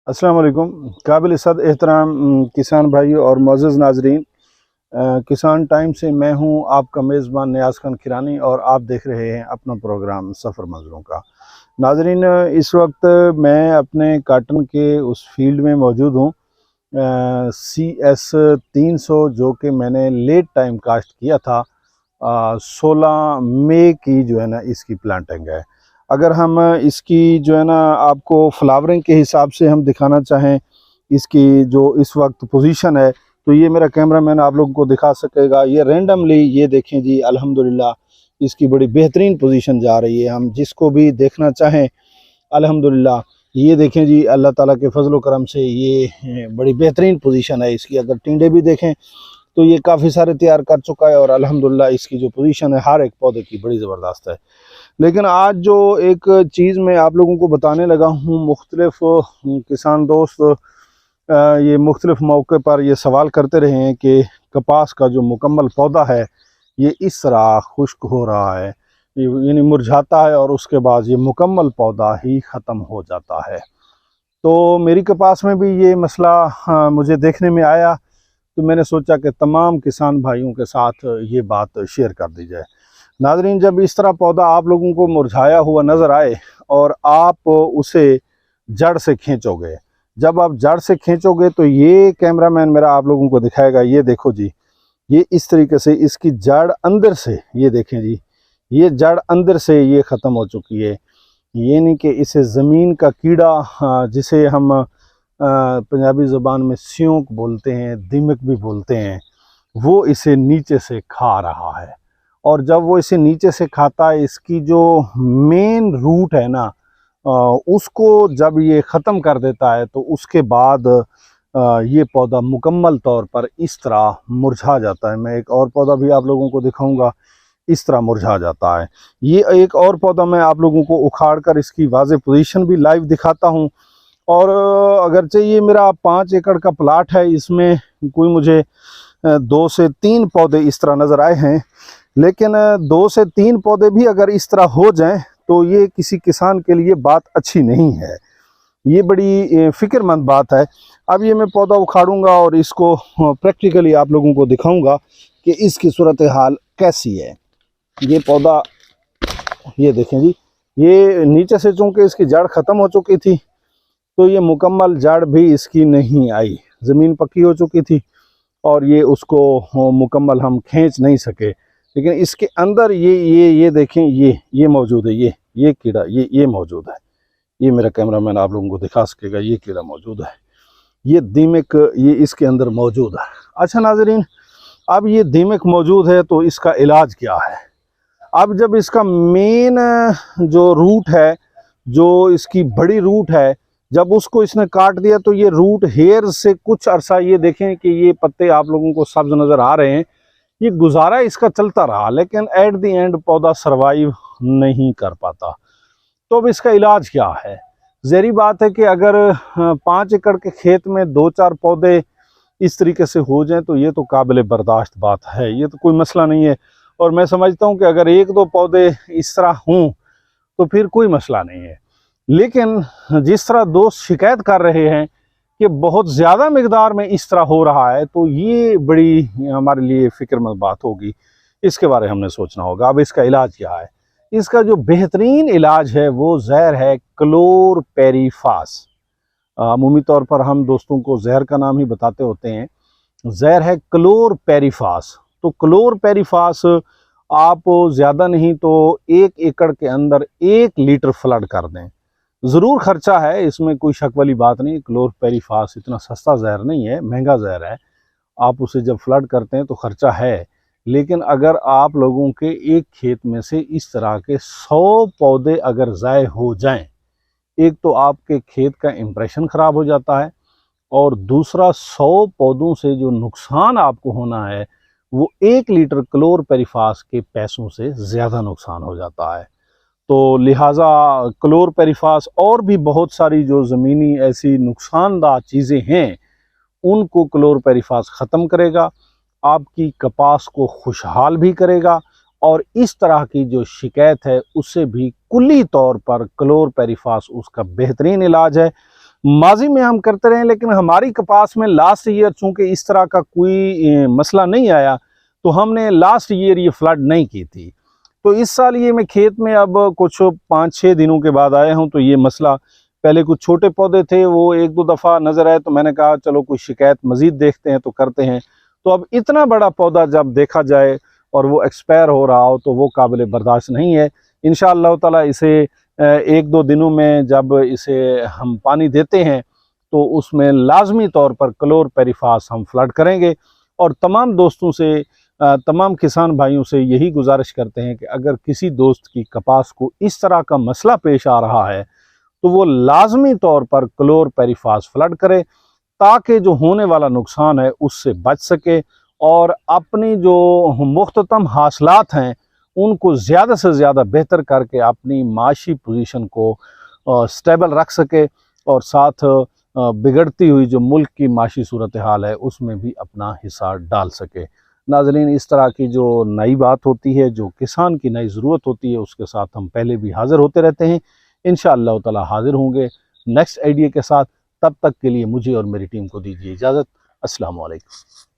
अस्सलाम वालेकुम। काबिल इज़्ज़त एहतराम किसान भाई और मोअज़्ज़ज़ नाज़रीन, किसान टाइम से मैं हूं आपका मेज़बान नियाज़ खान किरानी और आप देख रहे हैं अपना प्रोग्राम सफ़र मंज़रों का। नाज़रीन, इस वक्त मैं अपने काटन के उस फील्ड में मौजूद हूं, CS 300, जो कि मैंने लेट टाइम काश्त किया था। 16 मई की जो है ना इसकी प्लांटिंग है। अगर हम इसकी जो है ना आपको फ्लावरिंग के हिसाब से हम दिखाना चाहें, इसकी जो इस वक्त पोजीशन है, तो ये मेरा कैमरामैन आप लोगों को दिखा सकेगा। ये रैंडमली, ये देखें जी, अल्हम्दुलिल्लाह इसकी बड़ी बेहतरीन पोजीशन जा रही है। हम जिसको भी देखना चाहें, अल्हम्दुलिल्लाह ये देखें जी, अल्लाह ताला के फजल करम से ये बड़ी बेहतरीन पोजीशन है इसकी। अगर टिंडे भी देखें तो ये काफ़ी सारे तैयार कर चुका है और अल्हम्दुलिल्लाह इसकी जो पोजीशन है हर एक पौधे की बड़ी ज़बरदस्त है। लेकिन आज जो एक चीज़ मैं आप लोगों को बताने लगा हूँ, मुख्तलिफ किसान दोस्त ये मुख्तलिफ मौके पर ये सवाल करते रहे हैं कि कपास का जो मुकम्मल पौधा है ये इस तरह खुश्क हो रहा है, यानी मुरझाता है और उसके बाद ये मुकम्मल पौधा ही ख़त्म हो जाता है। तो मेरी कपास में भी ये मसला मुझे देखने में आया, तो मैंने सोचा कि तमाम किसान भाइयों के साथ ये बात शेयर कर दी जाए। नाज़रीन, जब इस तरह पौधा आप लोगों को मुरझाया हुआ नज़र आए और आप उसे जड़ से खींचोगे, जब आप जड़ से खींचोगे तो ये कैमरामैन मेरा आप लोगों को दिखाएगा। ये देखो जी, ये इस तरीके से इसकी जड़ अंदर से, ये देखें जी, ये जड़ अंदर से ये ख़त्म हो चुकी है। ये नहीं कि इसे ज़मीन का कीड़ा, जिसे हम पंजाबी ज़बान में स्योंक बोलते हैं, दीमक भी बोलते हैं, वो इसे नीचे से खा रहा है। और जब वो इसे नीचे से खाता है, इसकी जो मेन रूट है ना, उसको जब ये ख़त्म कर देता है तो उसके बाद ये पौधा मुकम्मल तौर पर इस तरह मुरझा जाता है। मैं एक और पौधा भी आप लोगों को दिखाऊंगा, इस तरह मुरझा जाता है। ये एक और पौधा मैं आप लोगों को उखाड़ कर इसकी वाज़े पोजीशन भी लाइव दिखाता हूँ। और अगरचे ये मेरा 5 एकड़ का प्लाट है, इसमें कोई मुझे 2 से 3 पौधे इस तरह नज़र आए हैं, लेकिन 2 से 3 पौधे भी अगर इस तरह हो जाएं तो ये किसी किसान के लिए बात अच्छी नहीं है। ये बड़ी फ़िक्रमंद बात है। अब ये मैं पौधा उखाड़ूंगा और इसको प्रैक्टिकली आप लोगों को दिखाऊंगा कि इसकी सूरत हाल कैसी है। ये पौधा, ये देखें जी, ये नीचे से चूँकि इसकी जड़ ख़त्म हो चुकी थी तो ये मुकम्मल जड़ भी इसकी नहीं आई, ज़मीन पक्की हो चुकी थी और ये उसको मुकम्मल हम खींच नहीं सके। लेकिन इसके अंदर ये देखें, ये मौजूद है, ये कीड़ा ये मौजूद है। ये मेरा कैमरामैन आप लोगों को दिखा सकेगा, ये कीड़ा मौजूद है, ये दीमक ये इसके अंदर मौजूद है। अच्छा नाज़रीन, अब ये दीमक मौजूद है तो इसका इलाज क्या है? अब जब इसका मेन जो रूट है, जो इसकी बड़ी रूट है, जब उसको इसने काट दिया तो ये रूट हेयर से कुछ अरसा, ये देखें कि ये पत्ते आप लोगों को सब्ज नज़र आ रहे हैं, ये गुजारा इसका चलता रहा, लेकिन एट द एंड पौधा सरवाइव नहीं कर पाता। तो अब इसका इलाज क्या है? ज़हरी बात है कि अगर 5 एकड़ के खेत में 2-4 पौधे इस तरीके से हो जाएं तो ये तो काबिल बर्दाश्त बात है, ये तो कोई मसला नहीं है। और मैं समझता हूँ कि अगर 1-2 पौधे इस तरह हों तो फिर कोई मसला नहीं है। लेकिन जिस तरह दोस्त शिकायत कर रहे हैं कि बहुत ज़्यादा मिकदार में इस तरह हो रहा है, तो ये बड़ी हमारे लिए फ़िक्रमंद बात होगी। इसके बारे में हमने सोचना होगा। अब इसका इलाज क्या है? इसका जो बेहतरीन इलाज है वो जहर है क्लोरपेरीफास। अमूमी तौर पर हम दोस्तों को जहर का नाम ही बताते होते हैं। जहर है क्लोरपेरीफास। तो क्लोरपेरीफास आप ज़्यादा नहीं तो 1 एकड़ के अंदर 1 लीटर फ्लड कर दें। ज़रूर खर्चा है, इसमें कोई शक वाली बात नहीं। क्लोरपेरीफास इतना सस्ता जहर नहीं है, महंगा जहर है। आप उसे जब फ्लड करते हैं तो खर्चा है। लेकिन अगर आप लोगों के एक खेत में से इस तरह के 100 पौधे अगर ज़ाय हो जाएं, एक तो आपके खेत का इम्प्रेशन ख़राब हो जाता है और दूसरा 100 पौधों से जो नुकसान आपको होना है वो 1 लीटर क्लोरपेरीफास के पैसों से ज़्यादा नुकसान हो जाता है। तो लिहाजा क्लोरपेरीफास और भी बहुत सारी जो ज़मीनी ऐसी नुकसानदा चीज़ें हैं उनको क्लोरपेरीफास ख़त्म करेगा, आपकी कपास को खुशहाल भी करेगा और इस तरह की जो शिकायत है उससे भी कुल्ली तौर पर क्लोरपेरीफास उसका बेहतरीन इलाज है। माजी में हम करते रहे, लेकिन हमारी कपास में लास्ट ईयर चूंकि इस तरह का कोई मसला नहीं आया, तो हमने लास्ट ईयर ये फ्लड नहीं की थी। तो इस साल ये मैं खेत में अब कुछ 5-6 दिनों के बाद आया हूँ, तो ये मसला, पहले कुछ छोटे पौधे थे वो 1-2 दफ़ा नज़र आए, तो मैंने कहा चलो कोई शिकायत मज़ीद देखते हैं तो करते हैं। तो अब इतना बड़ा पौधा जब देखा जाए और वो एक्सपायर हो रहा हो तो वो काबिल बर्दाश्त नहीं है। इंशाअल्लाह ताला इसे 1-2 दिनों में जब इसे हम पानी देते हैं तो उसमें लाजमी तौर पर क्लोरपेरिफास हम फ्लड करेंगे। और तमाम दोस्तों से, तमाम किसान भाइयों से यही गुजारिश करते हैं कि अगर किसी दोस्त की कपास को इस तरह का मसला पेश आ रहा है तो वो लाजमी तौर पर क्लोरपेरिफास फ्लड करे, ताकि जो होने वाला नुकसान है उससे बच सके और अपनी जो मुख्ततम हासिलात हैं उनको ज़्यादा से ज़्यादा बेहतर करके अपनी माशी पोजीशन को स्टेबल रख सके और साथ बिगड़ती हुई जो मुल्क की माशी सूरत हाल है उसमें भी अपना हिस्सा डाल सके। नाज़रीन, इस तरह की जो नई बात होती है, जो किसान की नई ज़रूरत होती है, उसके साथ हम पहले भी हाज़िर होते रहते हैं। इंशाअल्लाह ताला हाज़िर होंगे नेक्स्ट आइडिया के साथ। तब तक के लिए मुझे और मेरी टीम को दीजिए इजाज़त। अस्सलामु अलैकुम।